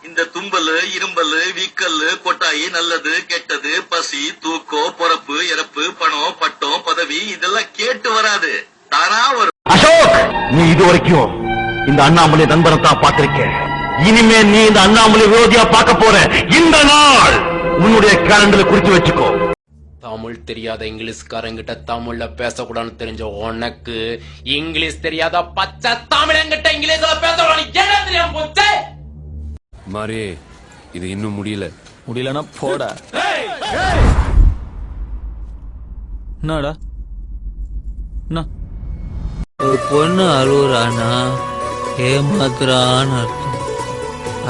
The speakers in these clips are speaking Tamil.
இந்த தும்பலு இரும்பலு வீக்கல்லு கொட்டாயி நல்லது கெட்டது பசி தூக்கம் பொறப்பு இறப்பு பணம் பட்டம் பதவி இதெல்லாம் கேட்டு வராது, தானா வரும். அசோக், நீ இது வரைக்கும் இந்த அண்ணாமலை நண்பனை தான் பார்த்திருக்க. இனிமே நீ இந்த அண்ணாமலை விரோதியா பார்க்க போற. இந்த நாள் உன்னுடைய கேலண்டர்ல குறிச்சு வச்சுக்கோ. தமிழ் தெரியாத இங்கிலீஷ்காரங்கிட்ட தமிழ்ல பேசக்கூடாதுன்னு தெரிஞ்ச உனக்கு இங்கிலீஷ் தெரியாத பச்சை தமிழங்கிட்ட இங்கிலீஷ்ல பேசக்கூடாது என்ன தெரியாம போச்சு? மாறி, இது இன்னும் முடியலன்னா போடா. என்னடா ஒரு பொண்ணு அழுகுறானா ஏமாத்துறான்னு அர்த்தம்.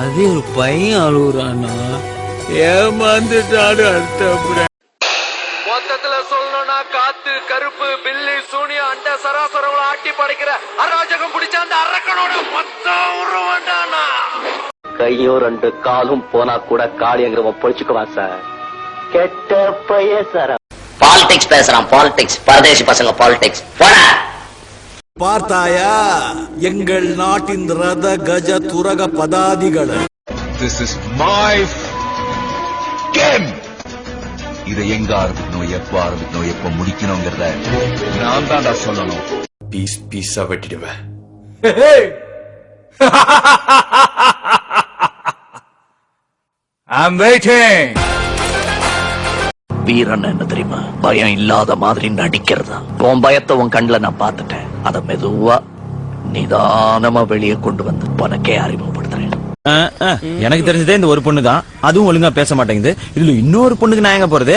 அதே ஒரு பையன் அழுகுறானா ஏமாந்துட்டான்னு அர்த்தம். மொத்தத்துல சொல்லணும்னா காத்து கருப்பு பில்லி சூனியம் அண்ட சராசரங்களை ஆட்டி படைக்கிற அராஜகம் பிடிச்ச அந்த அரக்கனோட மொத்தம் உருவண்டானா. கையும் ரெண்டு காலும் போனா கூட காளியங்கிறவன் பொழிச்சுக்குவான் சார். கெட்ட பைய சார். பாலிடிக்ஸ் பேசுறான், பாலிடிக்ஸ், பரதேசி பசங்க பாலிடிக்ஸ். பார்த்தாயா எங்கள் நாட்டின் ரத Gaja துரக பதாதிகள். This is my game. இதை எங்க ஆரம்பிக்கணும், எப்ப ஆரம்பிக்கணும், எப்ப முடிக்கணும்ங்கிறத நான் தான் சொல்லணும். பீஸ் பீஸா வெட்டிடுவேன். I'm waiting. வீரன் என்ன தெரியுமா? பயம் இல்லாத மாதிரி நடிக்கிறதா. உன் பயத்தை உன் கண்ணுல நான் பார்த்துட்டேன். அத மெதுவா நிதானமா வெளியே கொண்டு வந்து உனக்கே அறிமுகப்படுத்துறேன். எனக்கு தெரிஞ்சதே இந்த ஒரு பொண்ணு தான், அதுவும் ஒழுங்கா பேச மாட்டேங்குது. இதுல இன்னொரு பொண்ணுக்கு நான் எங்க போறது?